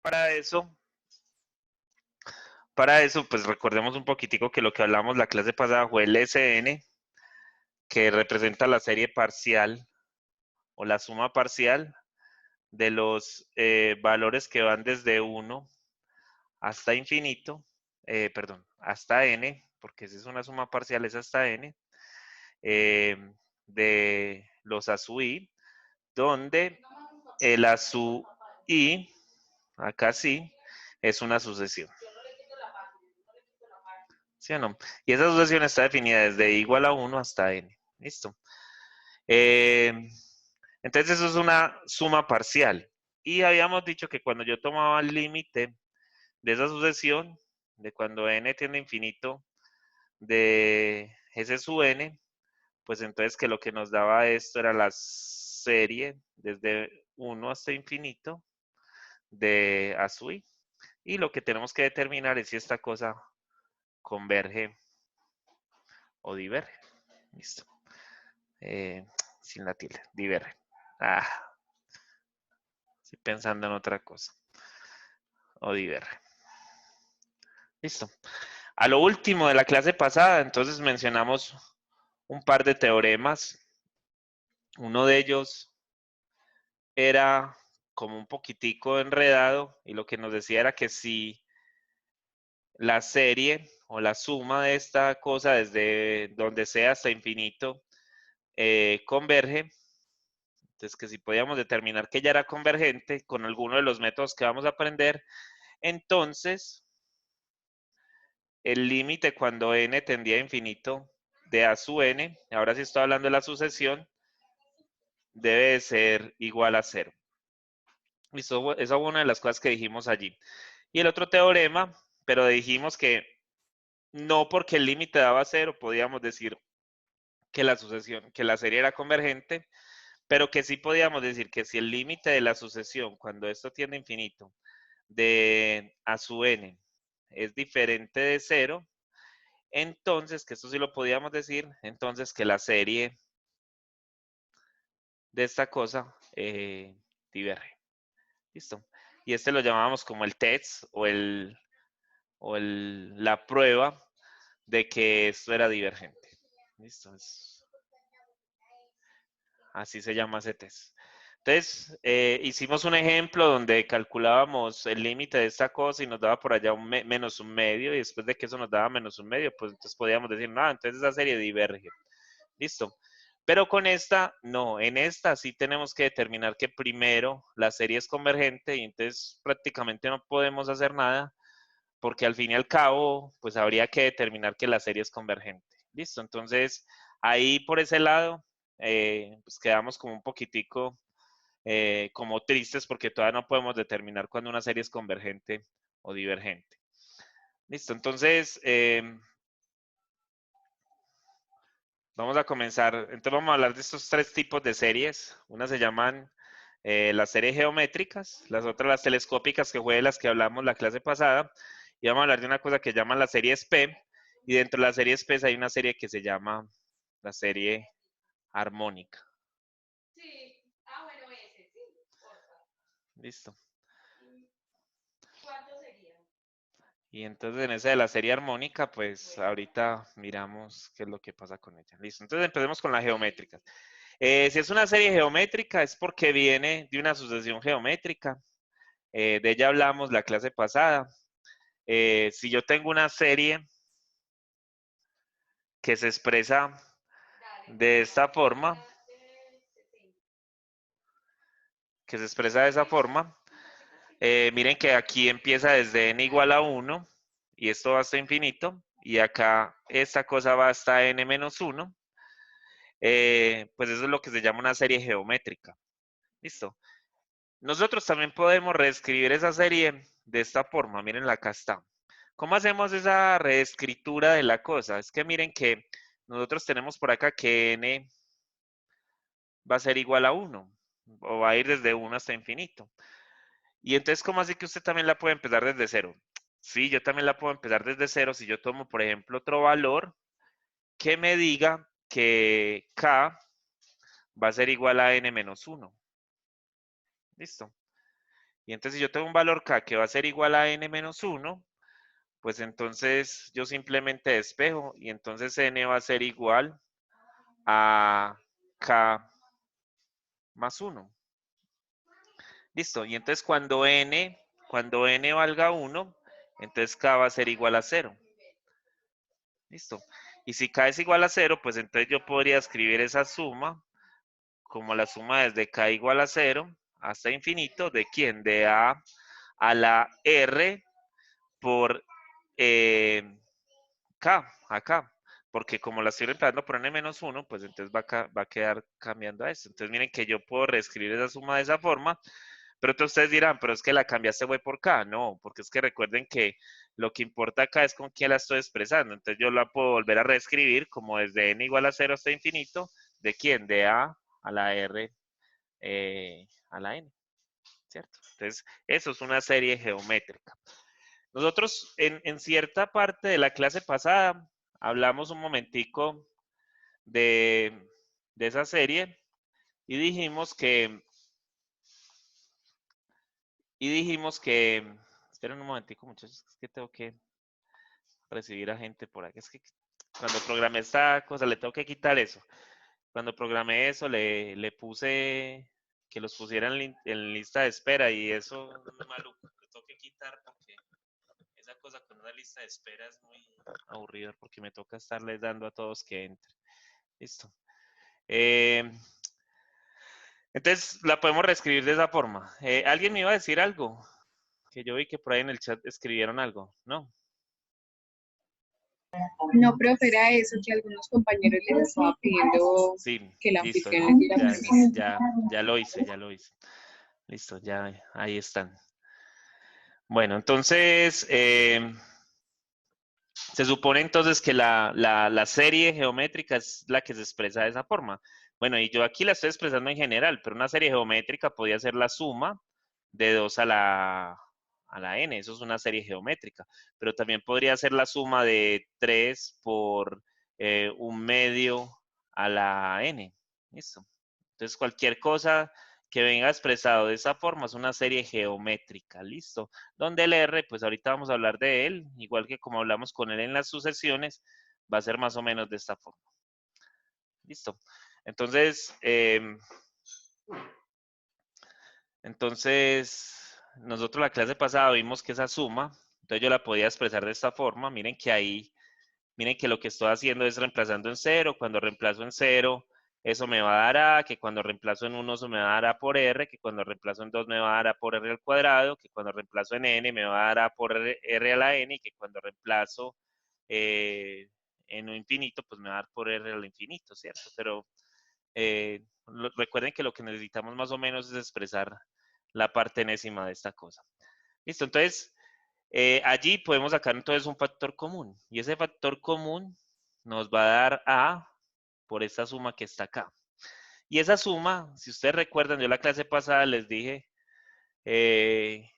Para eso, pues recordemos un poquitico que lo que hablamos la clase pasada fue el SN, que representa la serie parcial o la suma parcial de los valores que van desde 1 hasta infinito, perdón, hasta n, porque si es una suma parcial es hasta n, eh, de los a su i, donde el a su i, acá sí, es una sucesión. ¿Sí o no? Y esa sucesión está definida desde igual a 1 hasta n. ¿Listo? Entonces eso es una suma parcial. Y habíamos dicho que cuando yo tomaba el límite de esa sucesión, de cuando n tiende a infinito, de s sub n, pues entonces que lo que nos daba esto era la serie desde 1 hasta infinito de a sub i. Y lo que tenemos que determinar es si esta cosa converge o diverge. Listo. Sin la tilde, diverge. Estoy pensando en otra cosa. O diverge. Listo. A lo último de la clase pasada, entonces mencionamos un par de teoremas. Uno de ellos era como un poquitico enredado y lo que nos decía era que si la serie o la suma de esta cosa desde donde sea hasta infinito converge, entonces que si podíamos determinar que ya era convergente con alguno de los métodos que vamos a aprender, entonces el límite cuando n tendía a infinito de a sub n, ahora sí estoy hablando de la sucesión, debe de ser igual a 0. Listo, esa fue una de las cosas que dijimos allí. Y el otro teorema, pero dijimos que no porque el límite daba 0, podíamos decir que la sucesión, que la serie era convergente, pero que sí podíamos decir que si el límite de la sucesión, cuando esto tiende a infinito, de a sub n es diferente de 0, entonces, que esto sí lo podíamos decir, entonces que la serie de esta cosa diverge. ¿Listo? Y este lo llamábamos como el test o la prueba de que esto era divergente. ¿Listo? Así se llama ese test. Entonces, hicimos un ejemplo donde calculábamos el límite de esta cosa y nos daba por allá menos un medio, y después de que eso nos daba menos un medio, pues entonces podíamos decir, no, entonces esa serie diverge. Listo. Pero con esta, no, en esta sí tenemos que determinar que primero la serie es convergente y entonces prácticamente no podemos hacer nada porque al fin y al cabo, pues habría que determinar que la serie es convergente. Listo, entonces ahí por ese lado, pues quedamos como un poquitico como tristes porque todavía no podemos determinar cuando una serie es convergente o divergente. Listo, entonces vamos a comenzar. Entonces vamos a hablar de estos tres tipos de series. Unas se llaman las series geométricas, las otras las telescópicas, que fue de las que hablamos la clase pasada. Y vamos a hablar de una cosa que llaman las series P. Y dentro de las series P hay una serie que se llama la serie armónica. Sí. Ah, bueno, ese, sí, porfa. Listo. ¿Cuánto sería? Y entonces en esa de la serie armónica, pues ahorita miramos qué es lo que pasa con ella. Listo. Entonces empecemos con la geométrica. Si es una serie geométrica es porque viene de una sucesión geométrica. De ella hablamos la clase pasada. Si yo tengo una serie que se expresa Dale, de esta forma, miren que aquí empieza desde n igual a 1 y esto va hasta infinito y acá esta cosa va hasta n menos 1, pues eso es lo que se llama una serie geométrica. ¿Listo? Nosotros también podemos reescribir esa serie de esta forma, miren, acá está. ¿Cómo hacemos esa reescritura de la cosa? Es que miren que nosotros tenemos por acá que n va a ser igual a 1 o va a ir desde 1 hasta infinito. Y entonces, ¿cómo así que usted también la puede empezar desde 0? Sí, yo también la puedo empezar desde 0 si yo tomo, por ejemplo, otro valor que me diga que k va a ser igual a n menos 1. ¿Listo? Y entonces si yo tengo un valor k que va a ser igual a n menos 1, pues entonces yo simplemente despejo y entonces n va a ser igual a k más 1. Listo. Y entonces cuando n valga 1, entonces k va a ser igual a 0. Listo. Y si k es igual a 0, pues entonces yo podría escribir esa suma como la suma desde k igual a 0 hasta infinito, ¿de quién? De a la r por k, acá. Porque como la estoy reemplazando por n menos 1, pues entonces va a quedar cambiando a esto. Entonces miren que yo puedo reescribir esa suma de esa forma, pero entonces ustedes dirán, pero es que la cambiaste güey por k. No, porque es que recuerden que lo que importa acá es con quién la estoy expresando. Entonces yo la puedo volver a reescribir como desde n igual a 0 hasta infinito. ¿De quién? De a la r a la n, ¿cierto? Entonces, eso es una serie geométrica. Nosotros en cierta parte de la clase pasada hablamos un momentico de esa serie y dijimos que, esperen un momentico muchachos, es que tengo que recibir a gente por aquí. Es que cuando programé esta cosa le tengo que quitar eso. Cuando programé eso le puse que los pusieran en lista de espera y eso es maluco. Le tengo que quitar porque esa cosa con una lista de espera es muy aburrida porque me toca estarles dando a todos que entren. Listo. Entonces la podemos reescribir de esa forma. ¿Alguien me iba a decir algo? Que yo vi que por ahí en el chat escribieron algo, ¿no? No, profe, era eso que algunos compañeros les estaba pidiendo Sí, que la listo. anfitrión les diera permiso. Ya lo hice. Listo, ya ahí están. Bueno, entonces se supone entonces que la serie geométrica es la que se expresa de esa forma. Bueno, y yo aquí la estoy expresando en general, pero una serie geométrica podría ser la suma de 2 a la n, eso es una serie geométrica, pero también podría ser la suma de 3 por 1/2 a la n. Listo. Entonces, cualquier cosa que venga expresado de esa forma es una serie geométrica, listo. Donde el R, pues ahorita vamos a hablar de él, igual que como hablamos con él en las sucesiones, va a ser más o menos de esta forma. Listo. Entonces, nosotros la clase pasada vimos que esa suma, entonces yo la podía expresar de esta forma. Miren que ahí, miren que lo que estoy haciendo es reemplazando en 0. Cuando reemplazo en 0, eso me va a dar a, que cuando reemplazo en 1 eso me va a dar a por r, que cuando reemplazo en 2 me va a dar a por r al cuadrado, que cuando reemplazo en n me va a dar a por r a la n, y que cuando reemplazo en un infinito, pues me va a dar por r al infinito, ¿cierto? Pero recuerden que lo que necesitamos más o menos es expresar la parte enésima de esta cosa. Listo, entonces allí podemos sacar entonces un factor común, y ese factor común nos va a dar a por esta suma que está acá. Y esa suma, si ustedes recuerdan, yo la clase pasada les dije, que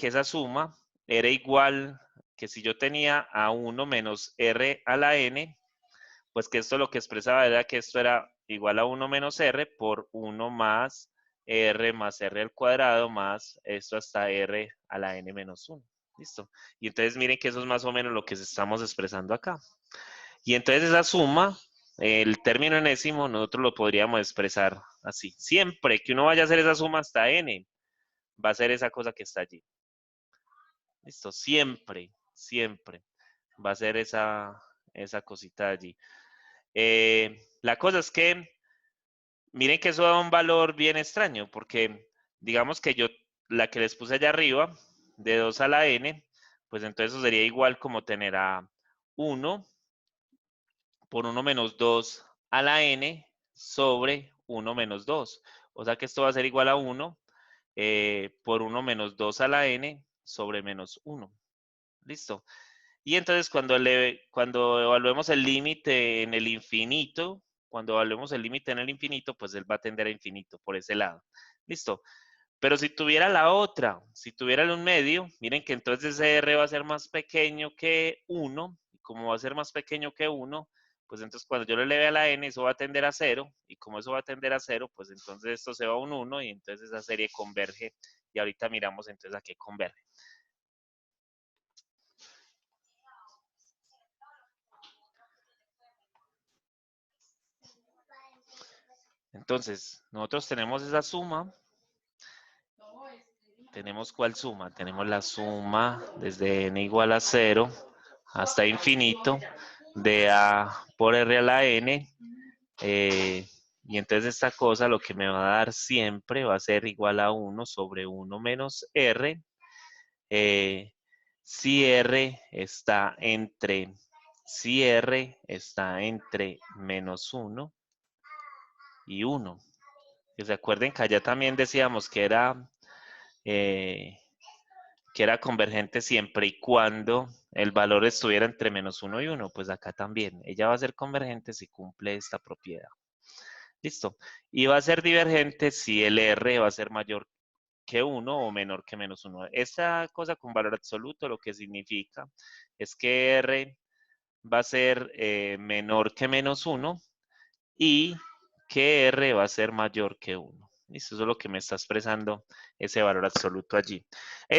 esa suma era igual que si yo tenía a 1 menos r a la n, pues que esto lo que expresaba era que esto era igual a 1 menos r por 1 más r al cuadrado más esto hasta r a la n menos 1. ¿Listo? Y entonces miren que eso es más o menos lo que estamos expresando acá. Y entonces esa suma, el término enésimo, nosotros lo podríamos expresar así. Siempre que uno vaya a hacer esa suma hasta n, va a ser esa cosa que está allí. ¿Listo? Siempre va a ser esa cosita allí. La cosa es que, miren que eso da un valor bien extraño, porque digamos que yo, la que les puse allá arriba, de 2 a la n, pues entonces eso sería igual como tener a 1 por 1 menos 2 a la n sobre 1 menos 2. O sea que esto va a ser igual a 1 por 1 menos 2 a la n sobre menos 1. ¿Listo? Y entonces cuando evaluemos el límite en el infinito, pues él va a tender a infinito por ese lado. ¿Listo? Pero si tuviera la otra, si tuviera un medio, miren que entonces ese r va a ser más pequeño que 1. Y como va a ser más pequeño que 1, pues entonces cuando yo lo eleve a la n, eso va a tender a 0, y como eso va a tender a 0, pues entonces esto se va a un 1, y entonces esa serie converge, y ahorita miramos entonces a qué converge. Entonces, nosotros tenemos esa suma. ¿Tenemos cuál suma? Tenemos la suma desde n igual a 0 hasta infinito de a por r a la n. Y entonces esta cosa lo que me va a dar siempre va a ser igual a 1 sobre 1 menos r. Si r está entre menos 1 y 1. Y se acuerden que allá también decíamos que era convergente siempre y cuando el valor estuviera entre menos 1 y 1. Pues acá también. Ella va a ser convergente si cumple esta propiedad. Listo. Y va a ser divergente si el R va a ser mayor que 1 o menor que menos 1. Esta cosa con valor absoluto lo que significa es que R va a ser menor que menos 1 y que R va a ser mayor que 1. Listo, eso es lo que me está expresando ese valor absoluto allí.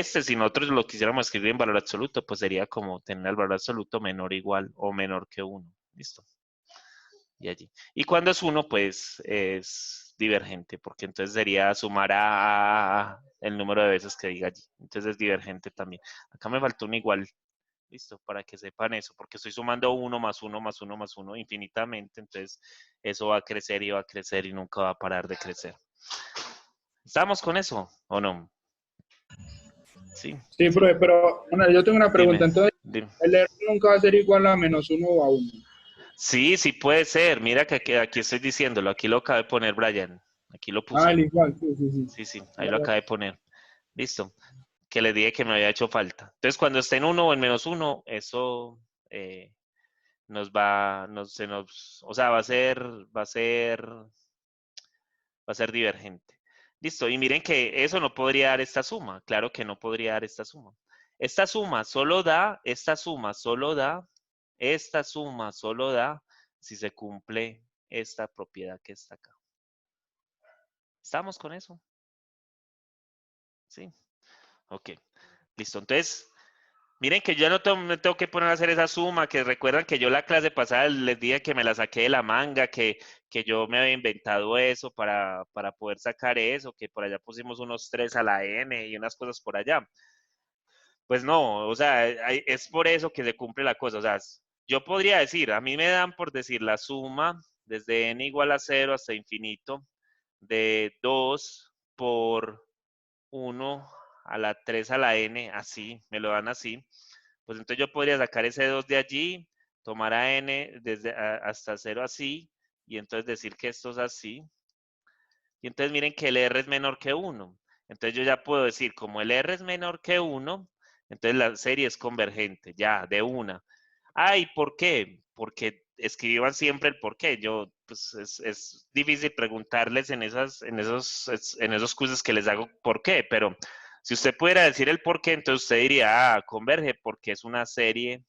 Si nosotros lo quisiéramos escribir en valor absoluto, pues sería como tener el valor absoluto menor o igual o menor que 1. Listo. Y allí. Y cuando es 1, pues es divergente, porque entonces sería sumar a el número de veces que diga allí. Entonces es divergente también. Acá me faltó un igual. Listo, para que sepan eso, porque estoy sumando 1 más 1 más 1 más 1 infinitamente, entonces eso va a crecer y va a crecer y nunca va a parar de crecer. ¿Estamos con eso o no? Sí. Sí, profe, pero bueno, yo tengo una pregunta. Dime, Entonces, dime. el R nunca va a ser igual a menos 1 o a 1. Sí, sí puede ser. Mira que aquí estoy diciéndolo. Aquí lo acabé de poner, Brian. Aquí lo Ah, puse. el igual, sí, sí, sí. Sí, sí, ahí lo acabé de poner. Listo. Que le dije que me había hecho falta. Entonces, cuando esté en 1 o en menos 1, eso o sea, va a ser divergente. Listo, y miren que eso no podría dar esta suma. Claro que no podría dar esta suma. Esta suma solo da si se cumple esta propiedad que está acá. ¿Estamos con eso? Sí. Ok. Listo. Entonces, miren que yo no me tengo que poner a hacer esa suma, que recuerdan que yo la clase pasada les dije que me la saqué de la manga, que yo me había inventado eso para poder sacar eso, que por allá pusimos unos 3 a la n y unas cosas por allá. Pues no, o sea, es por eso que se cumple la cosa. O sea, yo podría decir, a mí me dan por decir la suma desde n igual a 0 hasta infinito de 2 por 1 a la 3 a la n, así, me lo dan así. Pues entonces yo podría sacar ese 2 de allí, tomar a n hasta 0 así, y entonces decir que esto es así. Y entonces miren que el r es menor que 1. Entonces yo ya puedo decir, como el r es menor que 1, entonces la serie es convergente, ya, de una. Ay, ¿por qué? Porque escriban siempre el por qué. Yo, pues es difícil preguntarles en esos quizzes que les hago por qué, pero si usted pudiera decir el por qué, entonces usted diría, converge porque es una serie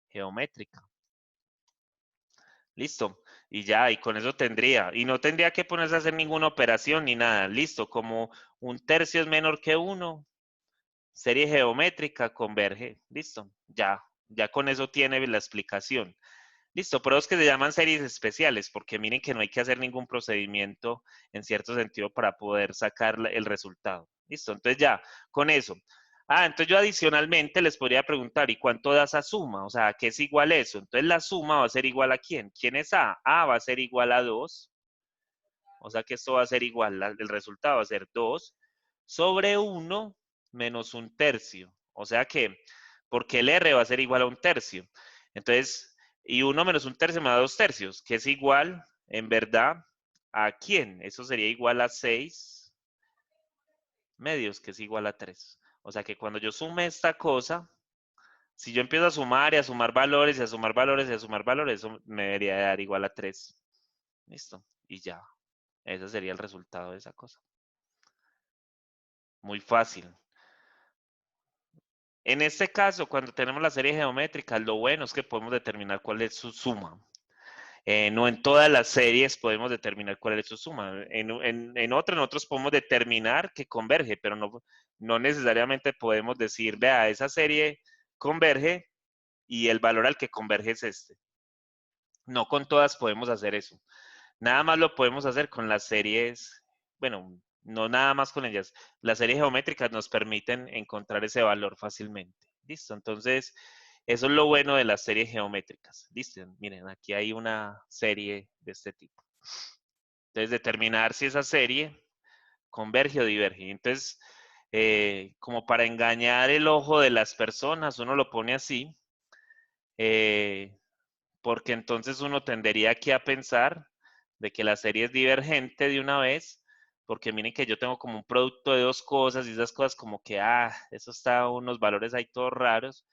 geométrica. Listo. Y ya, y con eso tendría. Y no tendría que ponerse a hacer ninguna operación ni nada. Listo. Como un tercio es menor que 1, serie geométrica converge. Listo. Ya. Ya con eso tiene la explicación. Listo, pero es que se llaman series especiales, porque miren que no hay que hacer ningún procedimiento en cierto sentido para poder sacar el resultado. Listo, entonces ya, con eso. Entonces yo adicionalmente les podría preguntar, ¿y cuánto da esa suma? O sea, ¿qué es igual a eso? Entonces la suma va a ser igual a ¿quién? ¿Quién es A? A va a ser igual a 2. O sea que esto va a ser igual, el resultado va a ser 2 sobre 1 menos un tercio. O sea que, porque el R va a ser igual a un tercio. Entonces, y 1 menos un tercio me da 2 tercios, que es igual, en verdad, ¿a quién? Eso sería igual a 6 medios, que es igual a 3. O sea que cuando yo sume esta cosa, si yo empiezo a sumar y a sumar valores y a sumar valores y a sumar valores, eso me debería dar igual a 3. Listo. Y ya. Ese sería el resultado de esa cosa. Muy fácil. En este caso, cuando tenemos la serie geométrica, lo bueno es que podemos determinar cuál es su suma. No en todas las series podemos determinar cuál es su suma. En otros podemos determinar que converge, pero no necesariamente podemos decir, vea, esa serie converge y el valor al que converge es este. No con todas podemos hacer eso. Nada más lo podemos hacer con las series, bueno, no nada más con ellas. Las series geométricas nos permiten encontrar ese valor fácilmente. ¿Listo? Entonces, eso es lo bueno de las series geométricas. ¿Listo? Miren, aquí hay una serie de este tipo. Entonces, determinar si esa serie converge o diverge. Entonces, como para engañar el ojo de las personas, uno lo pone así, porque entonces uno tendería aquí a pensar de que la serie es divergente de una vez, porque miren que yo tengo como un producto de dos cosas y esas cosas como que, eso está unos valores ahí todos raros,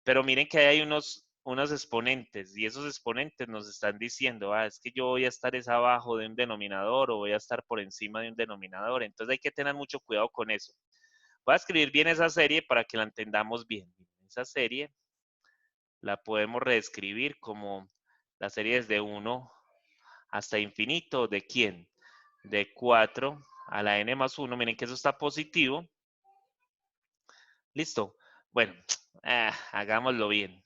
pero miren que hay unos exponentes y esos exponentes nos están diciendo, es que yo voy a estar es abajo de un denominador o voy a estar por encima de un denominador, entonces hay que tener mucho cuidado con eso. Voy a escribir bien esa serie para que la entendamos bien. Esa serie la podemos reescribir como la serie desde 1 hasta infinito. ¿De quién? De 4 a la n más 1. Miren que eso está positivo. Listo. Bueno, hagámoslo bien.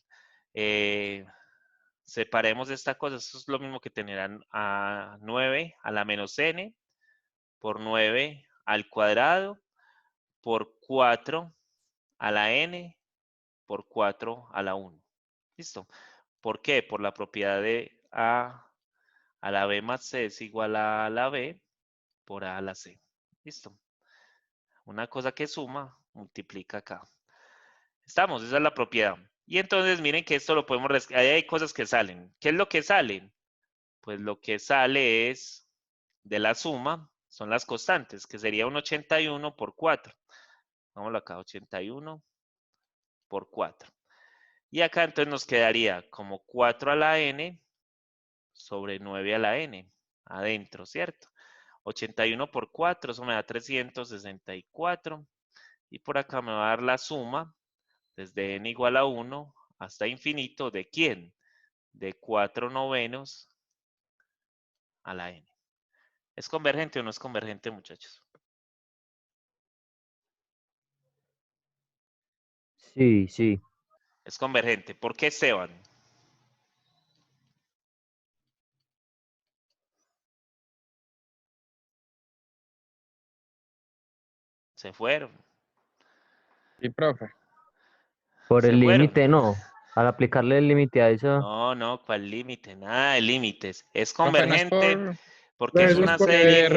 Separemos esta cosa. Esto es lo mismo que tener a 9 a la menos n por 9 al cuadrado por 4 a la n por 4 a la 1. ¿Listo? ¿Por qué? Por la propiedad de a la b más c es igual a la b por a la c. ¿Listo? Una cosa que suma, multiplica acá. Estamos, esa es la propiedad. Y entonces miren que esto lo podemos, ahí hay cosas que salen. ¿Qué es lo que sale? Pues lo que sale es de la suma, son las constantes, que sería un 81 por 4. Vámonos acá, 81 por 4. Y acá entonces nos quedaría como 4 a la n sobre 9 a la n, adentro, ¿cierto? 81 por 4, eso me da 364. Y por acá me va a dar la suma desde n igual a 1 hasta infinito. ¿De quién? De 4 novenos a la n. ¿Es convergente o no es convergente, muchachos? Sí, sí. Es convergente. ¿Por qué, Esteban? Se fueron. Sí, profe. Por Se el fueron. límite, no. Al aplicarle el límite a eso. No, ¿cuál límite? Nada de límites. Es Profe, no es convergente por... porque Pues es eso es una por el serie R.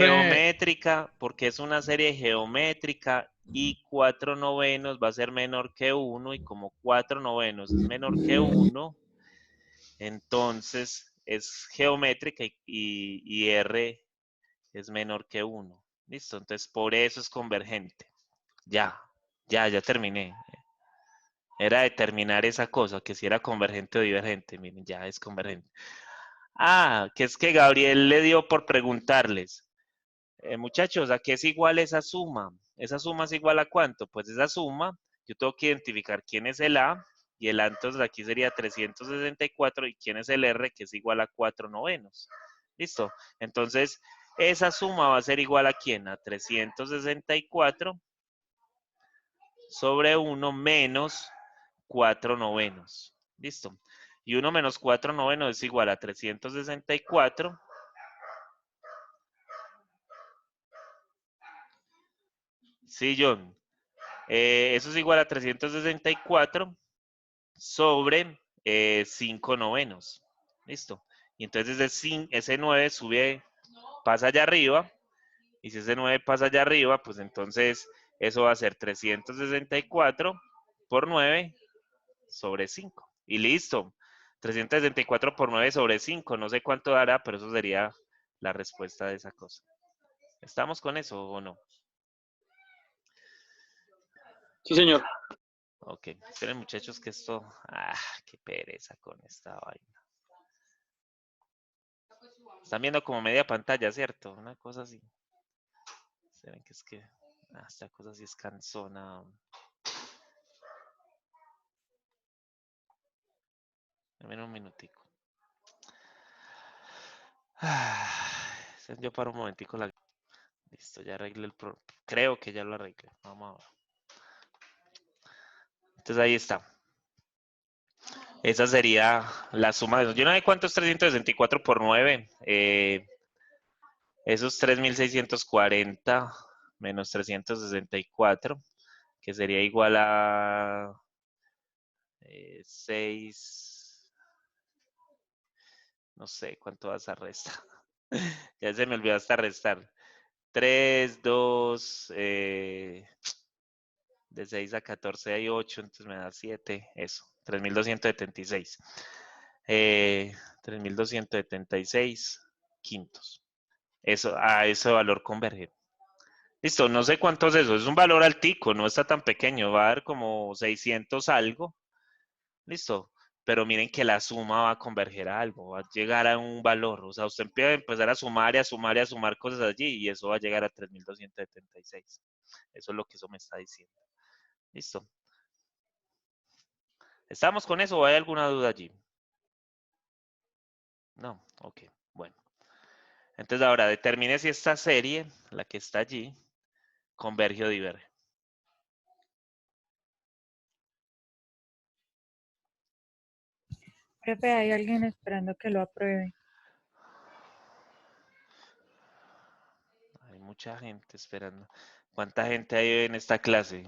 geométrica, y 4 novenos va a ser menor que 1 y como 4 novenos es menor que 1, entonces es geométrica y R es menor que 1. ¿Listo? Entonces por eso es convergente. Ya terminé. Era determinar esa cosa, que si era convergente o divergente. Miren, ya es convergente. Que es que Gabriel le dio por preguntarles. Muchachos, ¿a qué es igual esa suma? ¿Esa suma es igual a cuánto? Pues esa suma, yo tengo que identificar quién es el A, y el A entonces aquí sería 364, y quién es el R, que es igual a 4 novenos. ¿Listo? Entonces, esa suma va a ser igual a quién? A 364 sobre 1 menos 4 novenos. ¿Listo? Y 1 menos 4 novenos es igual a 364. Sí, John. Eso es igual a 364 sobre 5 novenos. ¿Listo? Y entonces ese 9 sube, pasa allá arriba. Y si ese 9 pasa allá arriba, pues entonces eso va a ser 364 por 9 sobre 5. Y listo. 364 por 9 sobre 5. No sé cuánto dará, pero eso sería la respuesta de esa cosa. ¿Estamos con eso o no? Sí, señor. Ok. Esperen, muchachos, que esto... qué pereza con esta vaina. Están viendo como media pantalla, ¿cierto? Una cosa así. ¿Saben que es que... esta cosa sí es cansona. Dame un minutico. Yo paro un momentico la... Listo, ya arreglé el problema. Creo que ya lo arreglé. Vamos a ver. Entonces ahí está. Esa sería la suma de eso. Yo no sé cuánto es 364 por 9. Eso es 3640 menos 364, que sería igual a 6. No sé cuánto vas a restar. Ya se me olvidó hasta restar. 3, 2, de 6 a 14 hay 8, entonces me da 7, eso, 3276. 3276 quintos. Eso, a ese valor converge. Listo, no sé cuánto es eso, es un valor altico, no está tan pequeño, va a dar como 600 algo. Listo, pero miren que la suma va a converger a algo, va a llegar a un valor. O sea, usted empieza a empezar a sumar y a sumar y a sumar cosas allí y eso va a llegar a 3276. Eso es lo que eso me está diciendo. Listo. ¿Estamos con eso o hay alguna duda allí? No, ok, bueno. Entonces ahora determine si esta serie, la que está allí, converge o diverge. Profe, hay alguien esperando que lo apruebe. Hay mucha gente esperando. ¿Cuánta gente hay en esta clase?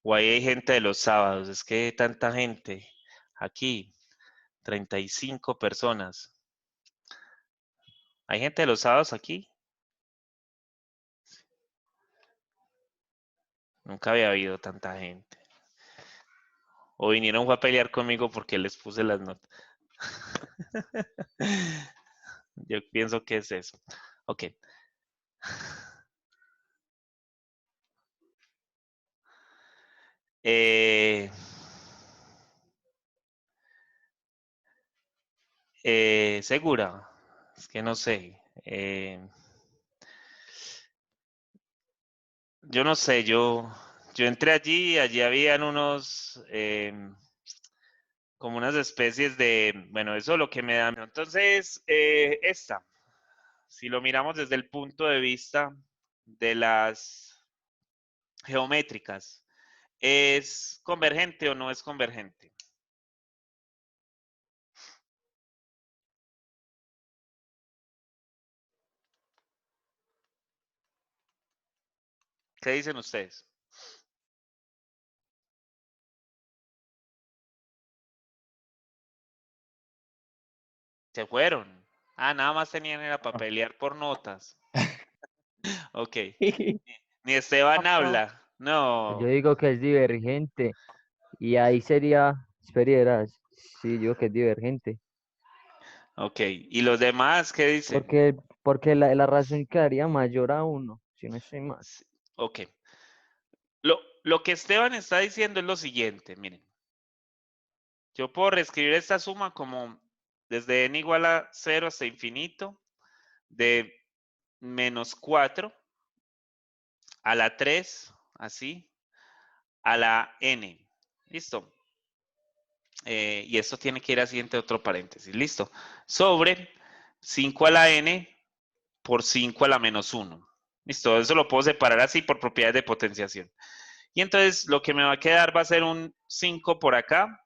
O ahí hay gente de los sábados. Es que tanta gente. Aquí, 35 personas. ¿Hay gente de los sábados aquí? Nunca había habido tanta gente. O vinieron fue a pelear conmigo porque les puse las notas. Yo pienso que es eso. Ok. Eh, ¿Segura? Es que no sé. Yo no sé, yo entré allí y allí habían unos, como unas especies de, bueno, eso es lo que me da. Entonces, esta, si lo miramos desde el punto de vista de las geométricas, ¿es convergente o no es convergente? ¿Qué dicen ustedes? Se fueron. Ah, nada más tenían era para pelear por notas. Ok. Ni Esteban habla. Yo No. digo que es divergente. Y ahí sería, esperieras, sí, yo digo que es divergente. Ok. ¿Y los demás qué dicen? Porque la razón quedaría mayor a uno, si no estoy mal. Sí, ok. Lo que Esteban está diciendo es lo siguiente, miren. Yo puedo reescribir esta suma como desde n igual a 0 hasta infinito, de menos 4 a la 3, así, a la n. ¿Listo? Y esto tiene que ir así entre otro paréntesis. ¿Listo? Sobre 5 a la n por 5 a la menos 1. ¿Listo? Eso lo puedo separar así por propiedades de potenciación. Y entonces lo que me va a quedar va a ser un 5 por acá.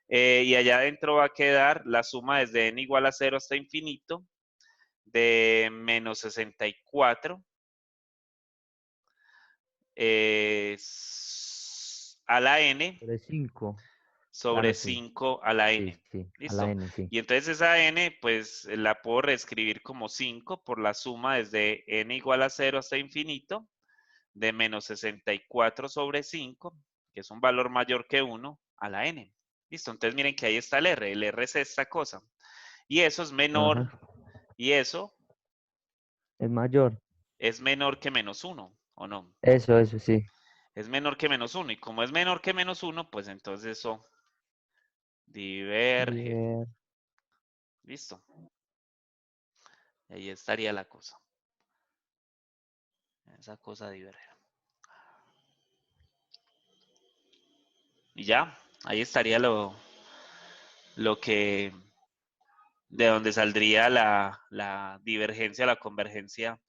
Y allá adentro va a quedar la suma desde n igual a 0 hasta infinito de menos 64 a la n Sobre 5. sobre Claro, sí. 5 a la Sí, n. sí, a la ¿Listo? N, sí. Y entonces esa n, pues la puedo reescribir como 5 por la suma desde n igual a 0 hasta infinito de menos 64 sobre 5, que es un valor mayor que 1, a la n. ¿Listo? Entonces miren que ahí está el r. El r es esta cosa. Y eso es menor, Ajá. y eso Es mayor. es menor que menos 1, ¿o no? Eso, sí. Es menor que menos 1. Y como es menor que menos 1, pues entonces eso diverge. Diver- ¿Listo? Y ahí estaría la cosa. Esa cosa diverge. Y ya, ahí estaría lo que de donde saldría la divergencia, la convergencia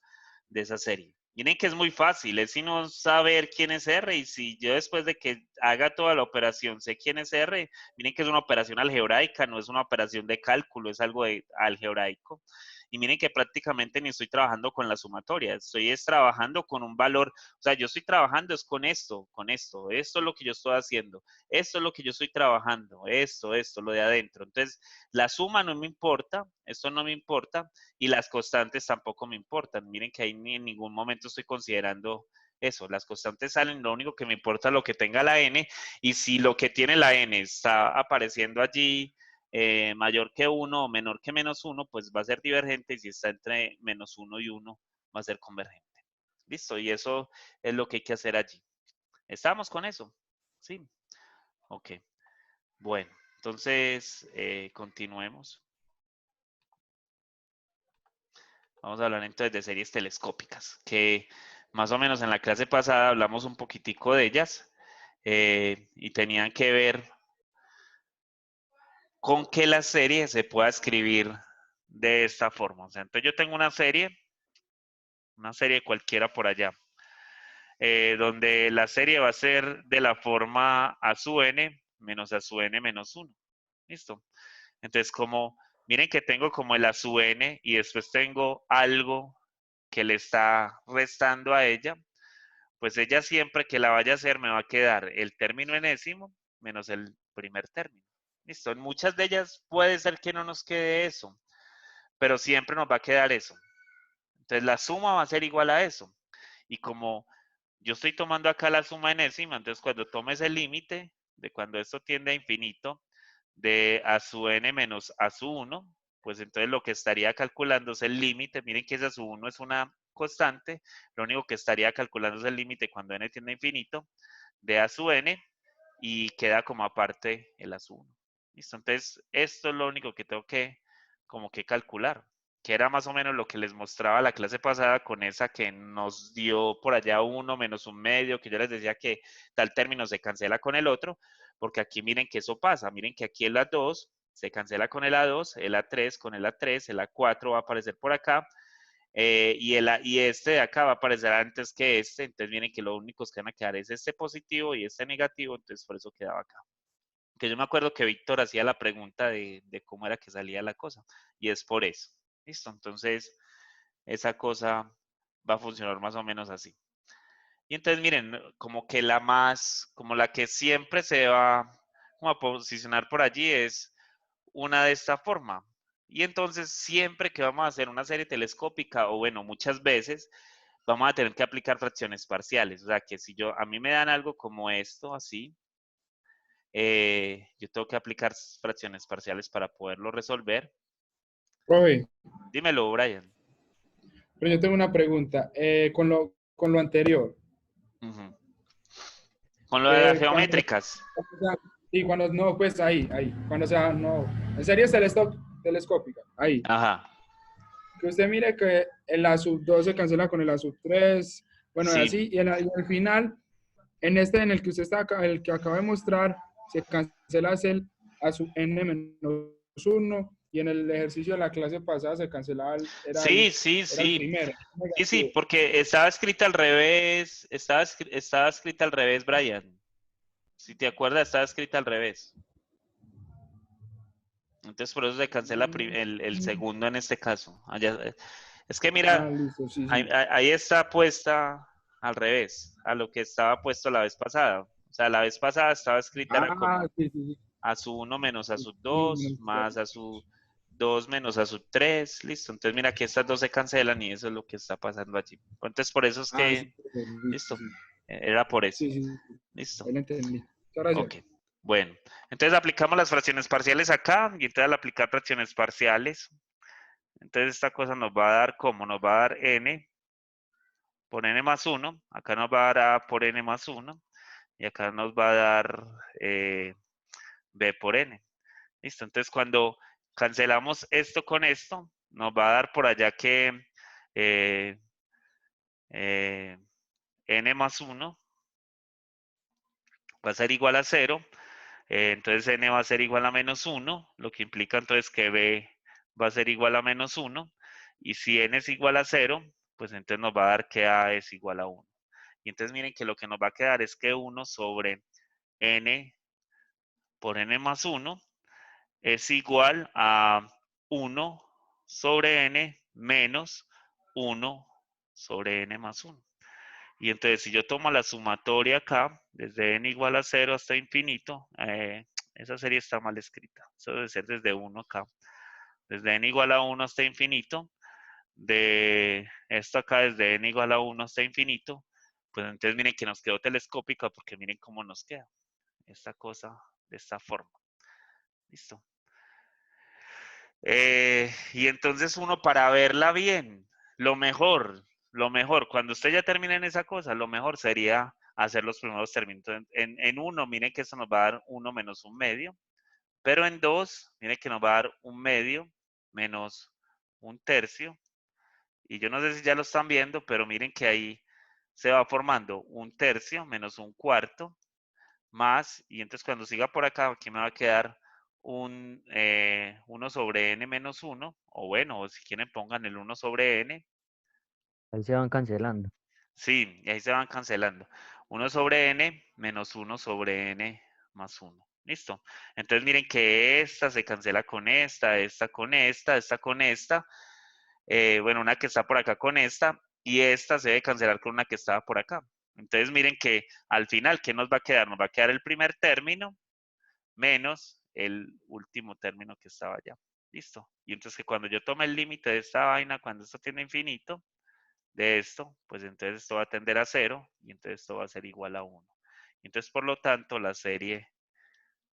de esa serie. Miren que es muy fácil, es sino saber quién es R, y si yo después de que haga toda la operación sé quién es R, miren que es una operación algebraica, no es una operación de cálculo, es algo de algebraico. Y miren que prácticamente ni estoy trabajando con la sumatoria, estoy trabajando con un valor, o sea, yo estoy trabajando es con esto, esto es lo que yo estoy haciendo, esto es lo que yo estoy trabajando, esto, lo de adentro. Entonces, la suma no me importa, esto no me importa, y las constantes tampoco me importan. Miren que ahí ni en ningún momento estoy considerando eso. Las constantes salen, lo único que me importa es lo que tenga la n, y si lo que tiene la n está apareciendo allí mayor que 1 o menor que -1, pues va a ser divergente, y si está entre -1 y 1, va a ser convergente. Listo, y eso es lo que hay que hacer allí. ¿Estamos con eso? Sí. Ok. Bueno, entonces continuemos. Vamos a hablar entonces de series telescópicas, que más o menos en la clase pasada hablamos un poquitico de ellas, y tenían que ver con que la serie se pueda escribir de esta forma. O sea, entonces yo tengo una serie cualquiera por allá, donde la serie va a ser de la forma a su n menos a su n menos 1. ¿Listo? Entonces, miren que tengo como el a su n, y después tengo algo que le está restando a ella, pues ella siempre que la vaya a hacer me va a quedar el término enésimo menos el primer término. ¿Listo? En muchas de ellas puede ser que no nos quede eso, pero siempre nos va a quedar eso. Entonces la suma va a ser igual a eso. Y como yo estoy tomando acá la suma enésima, entonces cuando tomes el límite de cuando esto tiende a infinito, de a su n menos a su 1, pues entonces lo que estaría calculando es el límite. Miren que ese a su 1 es una constante, lo único que estaría calculando es el límite cuando n tiende a infinito, de a su n, y queda como aparte el a su 1. ¿Listo? Entonces, esto es lo único que tengo que como que calcular, que era más o menos lo que les mostraba la clase pasada con esa que nos dio por allá 1 menos un medio, que yo les decía que tal término se cancela con el otro, porque aquí miren que eso pasa, miren que aquí el A2 se cancela con el A2, el A3 con el A3, el A4 va a aparecer por acá, y este de acá va a aparecer antes que este, entonces miren que lo únicos que van a quedar es este positivo y este negativo, entonces por eso quedaba acá. Que yo me acuerdo que Víctor hacía la pregunta de cómo era que salía la cosa, y es por eso. ¿Listo? Entonces, esa cosa va a funcionar más o menos así. Y entonces, miren, como la que siempre se va como a posicionar por allí es una de esta forma. Y entonces, siempre que vamos a hacer una serie telescópica, o bueno, muchas veces, vamos a tener que aplicar fracciones parciales. O sea, que si a mí me dan algo como esto, así, yo tengo que aplicar fracciones parciales para poderlo resolver. Profe, Dímelo, Brian. pero yo tengo una pregunta. Con lo anterior, Ujú. Con lo de las cuando, geométricas. y cuando no, pues ahí, cuando sea, no, en series telescópicas, ahí. Ajá. Que usted mire que el A sub 2 se cancela con el A sub 3, bueno, y Sí. así, y al final, en el que usted está acá, el que acaba de mostrar, se cancela es el A sub n menos 1, y en el ejercicio de la clase pasada se cancelaba, Sí, era el sí. primero. Sí, Negativo. porque estaba escrita al revés, estaba escrita al revés, Brian. Si te acuerdas, estaba escrita al revés. Entonces por eso se cancela el segundo en este caso. Es que mira, Listo, sí, ahí, sí. ahí está puesta al revés, a lo que estaba puesto la vez pasada. O sea, la vez pasada estaba escrita era como Sí, sí, sí. a su 1 menos a su Uno 2 menos más cuatro. a su 2 menos a su 3, listo. Entonces mira que estas dos se cancelan, y eso es lo que está pasando allí. Entonces por eso es Sí, que, listo, listo, sí. era por eso, Sí, sí, sí. listo. Ahí lo entendí. Muchas Ok, gracias. bueno. Entonces aplicamos las fracciones parciales acá, y entonces al aplicar fracciones parciales, entonces esta cosa nos va a dar como, nos va a dar n por n más 1, acá nos va a dar a por n más 1, y acá nos va a dar b por n. Listo, entonces cuando cancelamos esto con esto, nos va a dar por allá que eh, eh, n más 1 va a ser igual a 0, entonces n va a ser igual a -1, lo que implica entonces que b va a ser igual a menos 1. Y si n es igual a 0, pues entonces nos va a dar que a es igual a 1. Y entonces miren que lo que nos va a quedar es que 1 sobre n por n más 1 es igual a 1 sobre n menos 1 sobre n más 1. Y entonces si yo tomo la sumatoria acá, desde n igual a 0 hasta infinito, esa serie está mal escrita. Eso debe ser desde 1 acá. Desde n igual a 1 hasta infinito, de esto acá desde n igual a 1 hasta infinito, pues entonces miren que nos quedó telescópica porque miren cómo nos queda esta cosa de esta forma. Listo. Y entonces uno para verla bien, lo mejor, cuando usted ya termine en esa cosa, lo mejor sería hacer los primeros términos. En 1, miren que eso nos va a dar 1 menos 1 medio, pero en 2, miren que nos va a dar 1 medio menos 1 tercio. Y yo no sé si ya lo están viendo, pero miren que ahí se va formando 1 tercio menos 1 cuarto más, y entonces cuando siga por acá, aquí me va a quedar 1 sobre n menos 1, o bueno, o si quieren pongan el 1 sobre n. Ahí se van cancelando. Sí, y ahí se van cancelando. 1 sobre n menos 1 sobre n más 1. ¿Listo? Entonces miren que esta se cancela con esta, esta con esta, esta con esta. Bueno, una que está por acá con esta, y esta se debe cancelar con una que estaba por acá. Entonces miren que al final, ¿qué nos va a quedar? Nos va a quedar el primer término menos el último término que estaba allá. Listo. Y entonces que cuando yo tome el límite de esta vaina, cuando esto tiene infinito, de esto, pues entonces esto va a tender a 0 y entonces esto va a ser igual a 1. Entonces, por lo tanto, la serie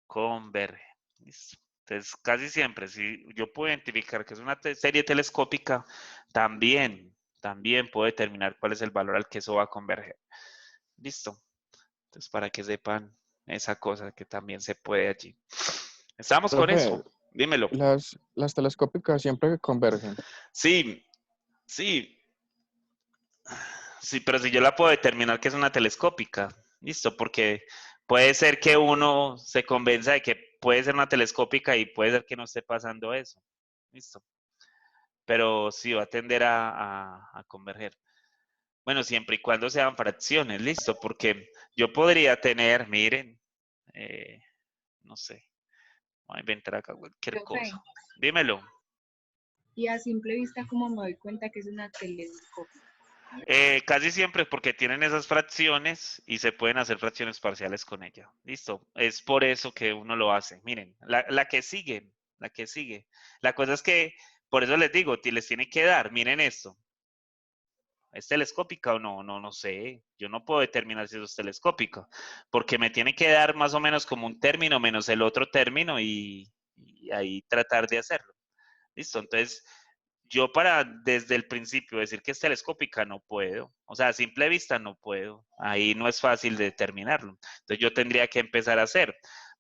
converge. Listo. Entonces, casi siempre, si yo puedo identificar que es una serie telescópica, también puedo determinar cuál es el valor al que eso va a converger. Listo. Entonces, para que sepan esa cosa que también se puede allí. ¿Estamos con Profe, eso? Dímelo. las telescópicas siempre convergen. Sí, sí, sí, pero si yo la puedo determinar que es una telescópica, listo, porque puede ser que uno se convenza de que puede ser una telescópica y puede ser que no esté pasando eso, listo. Pero sí va a tender a converger. Bueno, siempre y cuando sean fracciones, listo, porque yo podría tener, miren, no sé, voy a inventar acá cualquier Profe, cosa. Dímelo. y a simple vista, como me doy cuenta que es una telescopio. Casi siempre porque tienen esas fracciones y se pueden hacer fracciones parciales con ella. Listo. Es por eso que uno lo hace. Miren, la que sigue, la que sigue. La cosa es que, por eso les digo, les tiene que dar. Miren esto. ¿Es telescópica o no? No, no sé. Yo no puedo determinar si eso es telescópica. Porque me tiene que dar más o menos como un término menos el otro término y ahí tratar de hacerlo. Listo. Entonces, yo para desde el principio decir que es telescópica no puedo. O sea, a simple vista no puedo. Ahí no es fácil de determinarlo. Entonces yo tendría que empezar a hacer.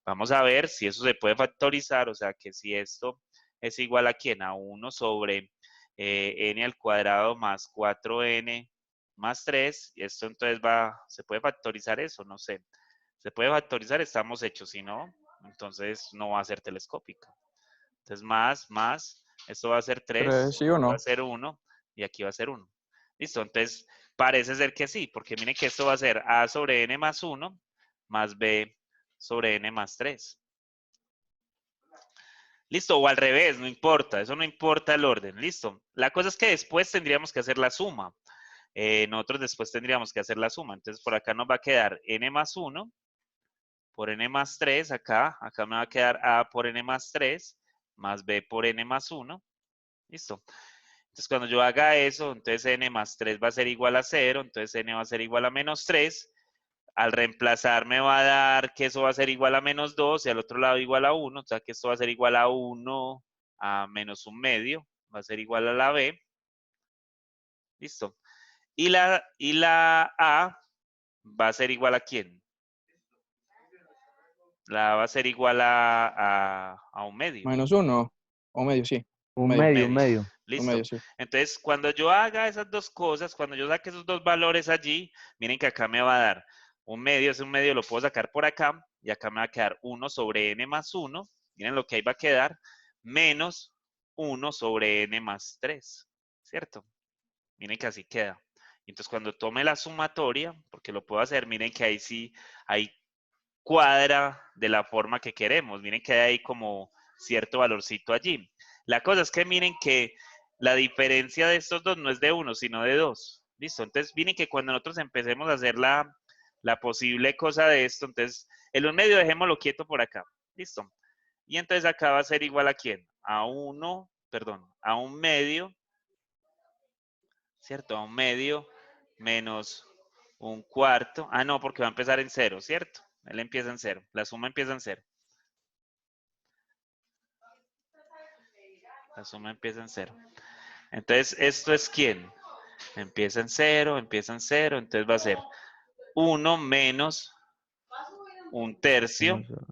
Vamos a ver si eso se puede factorizar. O sea, que si esto es igual a quién, a 1 sobre n al cuadrado más 4n más 3. Y esto entonces se puede factorizar eso, no sé. Se puede factorizar, estamos hechos. Si no, entonces no va a ser telescópica. Entonces más, esto va a ser 3, 3, ¿sí o va a no? ser 1 y aquí va a ser 1. Listo, entonces parece ser que sí, porque miren que esto va a ser a sobre n más 1 más b sobre n más 3. Listo, o al revés, no importa, eso no importa el orden, listo. La cosa es que después tendríamos que hacer la suma. Nosotros después tendríamos que hacer la suma. Entonces por acá nos va a quedar n más 1 por n más 3 acá me va a quedar a por n más 3 más b por n más 1. Listo. Entonces, cuando yo haga eso, entonces n más 3 va a ser igual a 0, entonces n va a ser igual a menos 3. Al reemplazar me va a dar que eso va a ser igual a menos 2 y al otro lado igual a 1, o sea que esto va a ser igual a 1 a menos 1 medio, va a ser igual a la b. Listo. Y la a va a ser igual a ¿quién? La A va a ser igual a 1 medio. Menos 1 o medio, sí. Un Medio. medio, un Medio. medio. Un Listo. medio, sí. Entonces, cuando yo haga esas dos cosas, cuando yo saque esos dos valores allí, miren que acá me va a dar un medio, ese un medio lo puedo sacar por acá, y acá me va a quedar 1 sobre n más 1, miren lo que ahí va a quedar, menos 1 sobre n más 3, ¿cierto? Miren que así queda. Entonces, cuando tome la sumatoria, porque lo puedo hacer, miren que ahí sí, ahí cuadra de la forma que queremos. Miren que hay como cierto valorcito allí. La cosa es que miren que la diferencia de estos dos no es de 1, sino de 2. ¿Listo? Entonces, miren que cuando nosotros empecemos a hacer la posible cosa de esto, entonces, el 1 medio dejémoslo quieto por acá. ¿Listo? Y entonces acá va a ser igual a ¿quién? A 1, perdón, a 1 medio, ¿cierto? A 1 medio menos 1 cuarto. Ah, no, porque va a empezar en 0, ¿cierto? Él empieza en 0. La suma empieza en 0. La suma empieza en 0. Entonces, ¿esto es quién? Empieza en 0, empieza en 0. Entonces va a ser 1 menos 1 tercio Uno solo.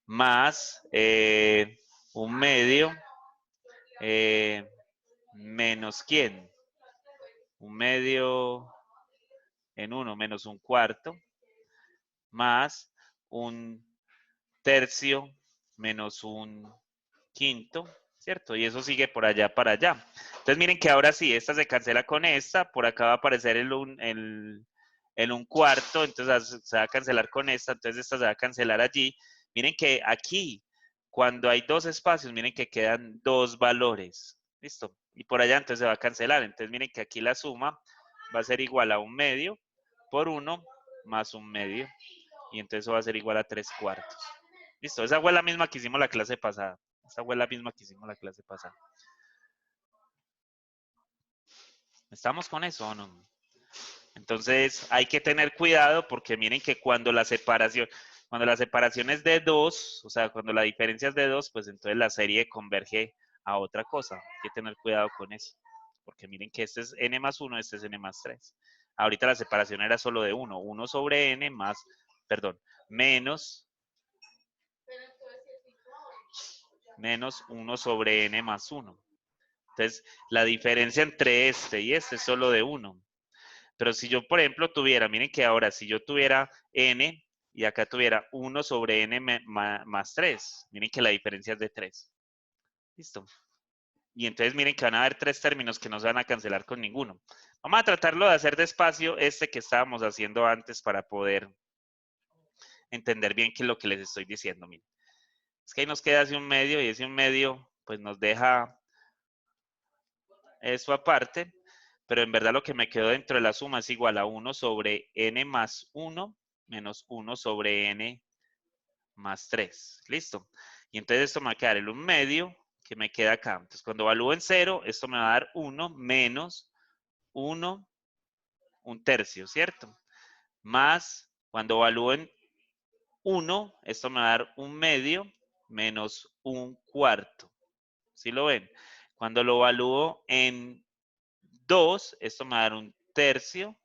más 1 medio menos ¿quién? 1 medio en 1 menos 1 cuarto más 1 tercio menos 1 quinto, ¿cierto? Y eso sigue por allá para allá. Entonces miren que ahora sí, esta se cancela con esta, por acá va a aparecer el 1 cuarto, entonces se va a cancelar con esta, entonces esta se va a cancelar allí. Miren que aquí, cuando hay dos espacios, miren que quedan dos valores, ¿listo? Y por allá entonces se va a cancelar, entonces miren que aquí la suma va a ser igual a 1 medio por 1 más 1 medio, y entonces eso va a ser igual a 3 cuartos. Listo, esa fue la misma que hicimos la clase pasada. Esta fue la misma que hicimos la clase pasada. ¿Estamos con eso o no? Entonces hay que tener cuidado porque miren que cuando la separación es de 2, o sea, cuando la diferencia es de 2, pues entonces la serie converge a otra cosa. Hay que tener cuidado con eso. Porque miren que este es n más 1, este es n más 3. Ahorita la separación era solo de 1. 1 sobre n más, perdón, menos 1 sobre n más 1. Entonces, la diferencia entre este y este es solo de 1. Pero si yo, por ejemplo, tuviera, miren que ahora, si yo tuviera n y acá tuviera 1 sobre n más 3, miren que la diferencia es de 3. ¿Listo? Y entonces miren que van a haber 3 términos que no se van a cancelar con ninguno. Vamos a tratarlo de hacer despacio este que estábamos haciendo antes para poder entender bien qué es lo que les estoy diciendo. Miren. Es que ahí nos queda ese 1 medio y ese 1 medio pues nos deja eso aparte, pero en verdad lo que me quedó dentro de la suma es igual a 1 sobre n más 1 menos 1 sobre n más 3. ¿Listo? Y entonces esto me va a quedar el 1 medio que me queda acá. Entonces cuando evalúo en 0, esto me va a dar 1 menos 1, 1 tercio, ¿cierto? Más, cuando evalúo en 1, esto me va a dar 1 medio menos 1 cuarto. ¿Sí lo ven? Cuando lo evalúo en 2, esto me va a dar 1 tercio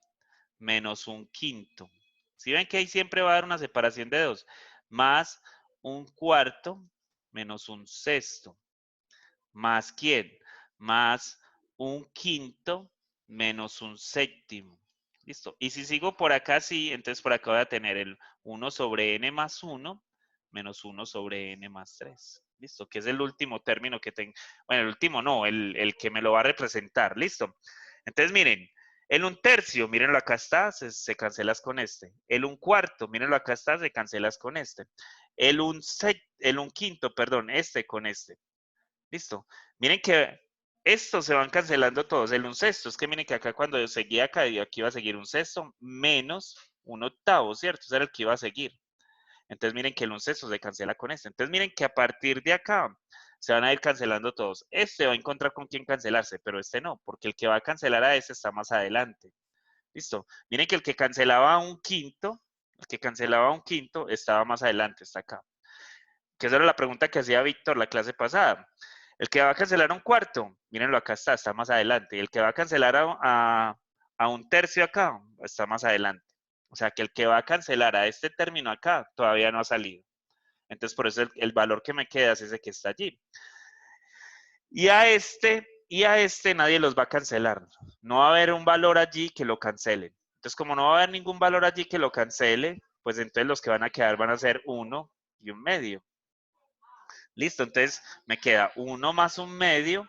menos 1 quinto. ¿Sí ven que ahí siempre va a dar una separación de 2? Más 1 cuarto menos 1 sexto. ¿Más quién? Más 1 quinto menos 1 séptimo. ¿Listo? Y si sigo por acá, sí, entonces por acá voy a tener el 1 sobre n más 1 menos 1 sobre n más 3. ¿Listo? Que es el último término que tengo. Bueno, el último no, el que me lo va a representar. ¿Listo? Entonces, miren, el 1 tercio, mírenlo acá está, se cancelas con este. El 1 cuarto, mírenlo acá está, se cancelas con este. El 1 quinto, perdón, este con este. ¿Listo? Miren que estos se van cancelando todos. El 1 sexto, es que miren que acá cuando yo seguía acá, y aquí iba a seguir 1 sexto menos 1 octavo, ¿cierto? Ese era el que iba a seguir. Entonces miren que el 1 sexto se cancela con este. Entonces miren que a partir de acá se van a ir cancelando todos. Este va a encontrar con quién cancelarse, pero este no, porque el que va a cancelar a este está más adelante. ¿Listo? Miren que el que cancelaba un quinto, estaba más adelante, está acá. Que esa era la pregunta que hacía Víctor la clase pasada. El que va a cancelar a un cuarto, mírenlo acá está más adelante. Y el que va a cancelar a un tercio acá, está más adelante. O sea que el que va a cancelar a este término acá todavía no ha salido. Entonces por eso el valor que me queda es ese que está allí. Y a este nadie los va a cancelar. No va a haber un valor allí que lo cancele. Entonces como no va a haber ningún valor allí que lo cancele, pues entonces los que van a quedar van a ser 1 y 1 medio. Listo, entonces me queda 1 más 1/2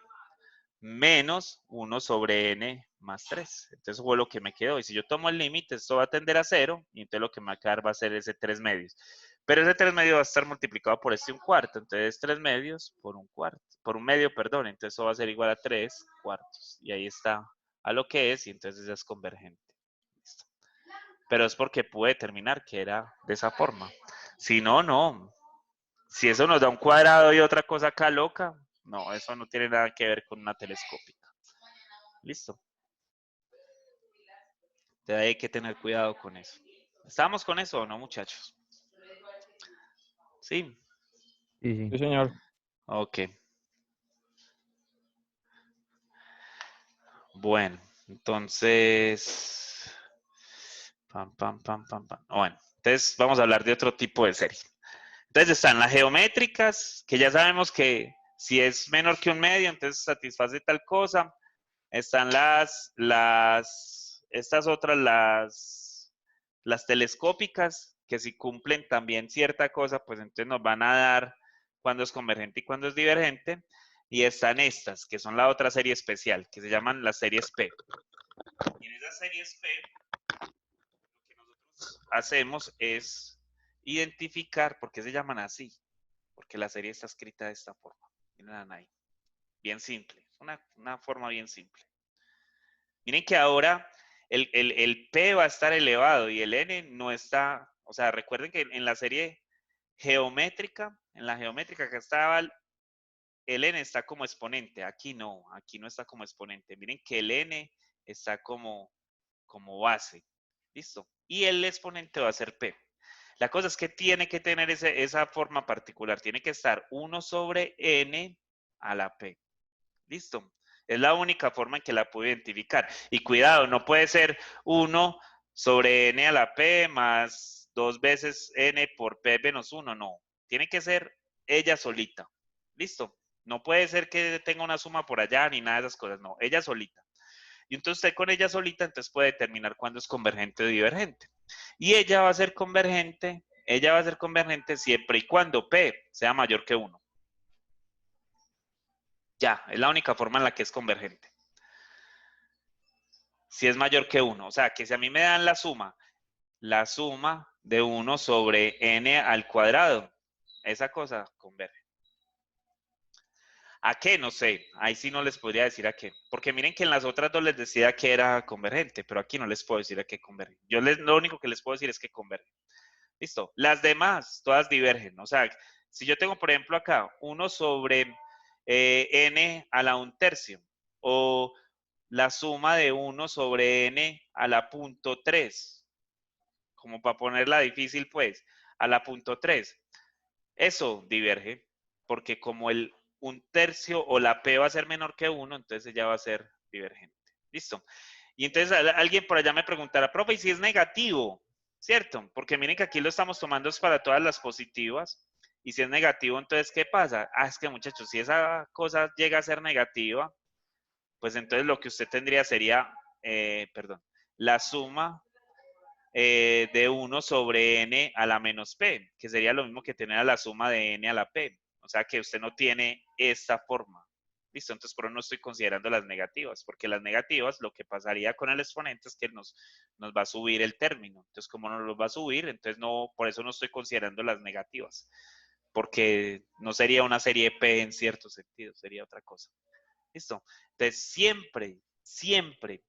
menos 1 sobre n más 3. Entonces fue lo que me quedó. Y si yo tomo el límite, esto va a tender a 0. Y entonces lo que me va a quedar va a ser ese 3/2. Pero ese 3/2 va a estar multiplicado por este 1/4. Entonces 3/2 por 1/4. Por 1/2, perdón. Entonces eso va a ser igual a 3/4. Y ahí está a lo que es. Y entonces ya es convergente. Listo. Pero es porque pude determinar que era de esa forma. Si no, no. Si eso nos da un cuadrado y otra cosa acá loca, no, eso no tiene nada que ver con una telescópica. Listo. Entonces hay que tener cuidado con eso. ¿Estamos con eso o no, muchachos? Sí. Sí, sí. Sí, señor. Ok. Bueno, entonces... Pam, pam, pam, pam, pam. Bueno, entonces vamos a hablar de otro tipo de serie. Entonces están las geométricas, que ya sabemos que si es menor que 1/2, entonces satisface tal cosa. Están estas otras, las telescópicas, que si cumplen también cierta cosa, pues entonces nos van a dar cuándo es convergente y cuándo es divergente. Y están estas, que son la otra serie especial, que se llaman las series P. Y en esas series P, lo que nosotros hacemos es identificar por qué se llaman así. Porque la serie está escrita de esta forma. Miren ahí. Bien simple. Una forma bien simple. Miren que ahora el P va a estar elevado y el N no está. O sea, recuerden que en la serie geométrica, en la geométrica que estaba el N está como exponente. Aquí no está como exponente. Miren que el N está como base. ¿Listo? Y el exponente va a ser P. La cosa es que tiene que tener esa forma particular. Tiene que estar 1 sobre N a la P. ¿Listo? Es la única forma en que la puedo identificar. Y cuidado, no puede ser 1 sobre N a la P más 2 veces N por P menos 1. No. Tiene que ser ella solita. ¿Listo? No puede ser que tenga una suma por allá ni nada de esas cosas. No, ella solita. Y entonces usted con ella solita entonces puede determinar cuándo es convergente o divergente. Y ella va a ser convergente siempre y cuando P sea mayor que 1. Ya, es la única forma en la que es convergente. Si es mayor que 1. O sea, que si a mí me dan la suma de 1 sobre n al cuadrado, esa cosa converge. ¿A qué? No sé. Ahí sí no les podría decir a qué. Porque miren que en las otras dos les decía que era convergente, pero aquí no les puedo decir a qué converge. Lo único que les puedo decir es que converge. Listo. Las demás, todas divergen. O sea, si yo tengo, por ejemplo, acá 1 sobre n a la 1/3 o la suma de 1 sobre n a la punto 3, como para ponerla difícil, pues, a la punto 3. Eso diverge, porque como el 1/3 o la p va a ser menor que 1, entonces ya va a ser divergente. ¿Listo? Y entonces alguien por allá me preguntará, profe, ¿y si es negativo? ¿Cierto? Porque miren que aquí lo estamos tomando es para todas las positivas. Y si es negativo, entonces, ¿qué pasa? Ah, es que muchachos, si esa cosa llega a ser negativa, pues entonces lo que usted tendría sería, la suma de 1 sobre n a la menos p, que sería lo mismo que tener la suma de n a la p. O sea que usted no tiene esta forma. ¿Listo? Entonces, por eso no estoy considerando las negativas, porque las negativas, lo que pasaría con el exponente es que nos va a subir el término. Entonces, como nos lo va a subir, entonces no, por eso no estoy considerando las negativas, porque no sería una serie P en cierto sentido, sería otra cosa. ¿Listo? Entonces, siempre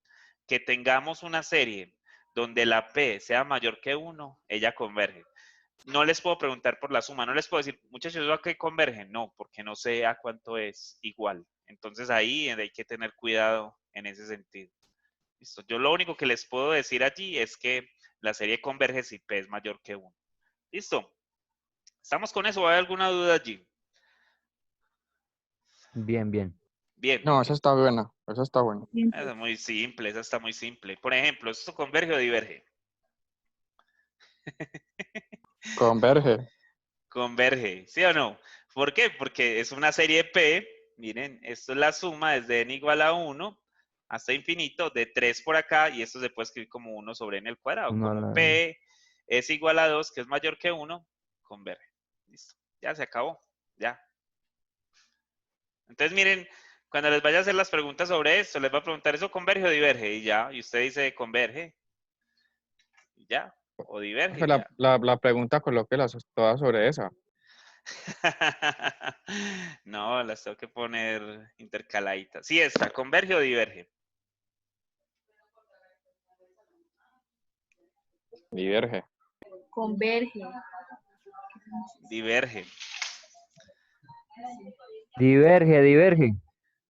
que tengamos una serie donde la P sea mayor que 1, ella converge. No les puedo preguntar por la suma, no les puedo decir, muchachos, ¿a qué convergen? No, porque no sé a cuánto es igual. Entonces ahí hay que tener cuidado en ese sentido. ¿Listo? Yo lo único que les puedo decir allí es que la serie converge si P es mayor que 1. ¿Listo? ¿Estamos con eso? ¿Hay alguna duda allí? Bien, bien. Bien. No, esa está buena. Esa está buena. Esa es muy simple, esa está muy simple. Por ejemplo, ¿esto converge o diverge? Converge. Converge, ¿sí o no? ¿Por qué? Porque es una serie P. Miren, esto es la suma desde n igual a 1 hasta infinito de 3 por acá y esto se puede escribir como 1 sobre n al cuadrado. Uno a Como la- P es igual a 2, que es mayor que 1, converge. Listo. Ya se acabó. Ya. Entonces, miren, cuando les vaya a hacer las preguntas sobre esto, les va a preguntar, ¿eso converge o diverge? Y ya, y usted dice converge, y ya, o diverge, y ya. La pregunta colóquelas todas sobre esa. No, las tengo que poner intercaladitas. Sí, está, converge o diverge. Diverge. Converge. Diverge. Diverge, diverge.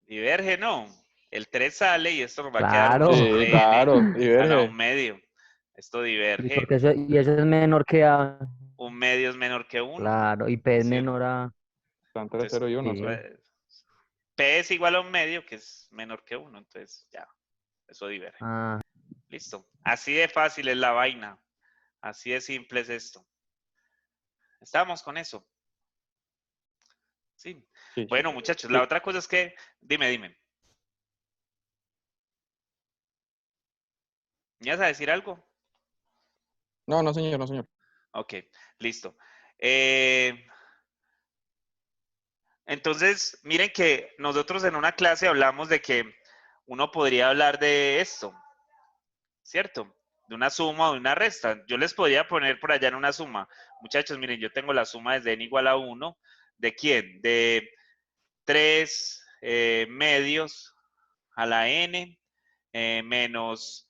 Diverge, no. El 3 sale y esto nos va a quedar Claro. 1 Sí, sobre claro, n a la diverge. 1 medio. Esto Y diverge. porque eso es menor que A. 1 medio es menor que 1. Claro. Y P es ¿Cierto? menor a. Están 3, Entonces, 0 y 1, Sí. sí. P es igual a 1 medio, que es menor que 1. Entonces, ya. Eso diverge. Ah, Listo. Así de fácil es la vaina. Así de simple es esto. ¿Estamos con eso? Sí. Sí, sí. Bueno, muchachos, la otra cosa es que, dime. ¿Me vas a decir algo? No, no, señor, no, señor. Ok, listo. Entonces, miren que nosotros en una clase hablamos de que uno podría hablar de esto, ¿cierto? De una suma o de una resta. Yo les podría poner por allá en una suma. Muchachos, miren, yo tengo la suma desde n igual a 1. ¿De quién? De 3 medios a la n menos,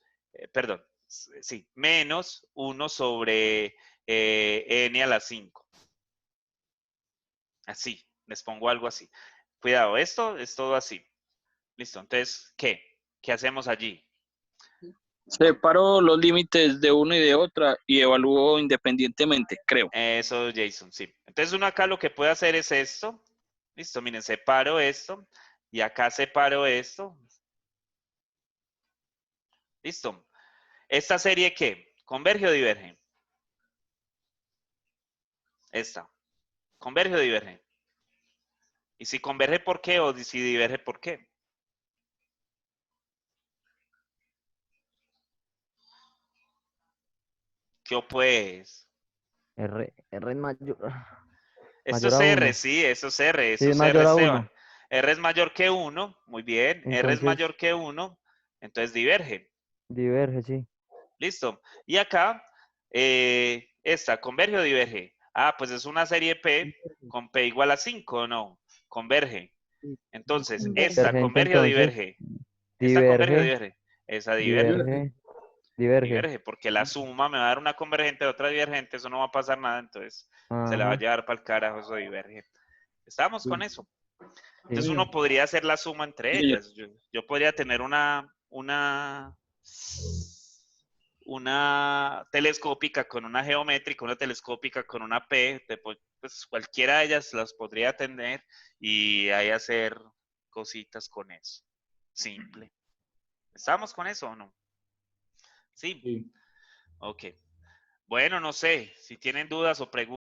perdón, sí, menos 1 sobre n a la 5. Así, les pongo algo así. Cuidado, esto es todo así. Listo, entonces, ¿qué? ¿Qué hacemos allí? Separo los límites de una y de otra y evalúo independientemente, creo. Eso, Jason, sí. Entonces uno acá lo que puede hacer es esto. Listo, miren, separo esto y acá separo esto. Listo. ¿Esta serie qué? ¿Converge o diverge? Esta. ¿Converge o diverge? Y si converge, ¿por qué? O si diverge, ¿por qué? ¿Qué pues? R es mayor. Esto Mayor es a R, 1. sí, eso es R, Sí, eso es es R, mayor a Esteban. 1. R es mayor que 1, muy bien. R es Entonces, mayor que 1, entonces diverge. diverge, sí. Listo. Y acá, esta, ¿converge o diverge? Ah, pues es una serie P con P igual a 5, ¿no? Converge. Entonces, esta, Divergente, ¿converge o entonces. diverge? ¿Esta converge o Diverge, diverge? Esa diverge. Diverge. diverge. Diverge, porque la suma me va a dar una convergente de otra divergente, eso no va a pasar nada, entonces se la va a Ajá, llevar para el carajo, eso diverge. ¿Estamos con eso? Entonces sí. uno podría hacer la suma entre Sí, ellas. Yo podría tener una telescópica con una geométrica, una telescópica con una P, pues cualquiera de ellas las podría tener y ahí hacer cositas con eso. Simple. ¿Estamos con eso o no? Sí. Sí. Ok. Bueno, no sé, si tienen dudas o preguntas.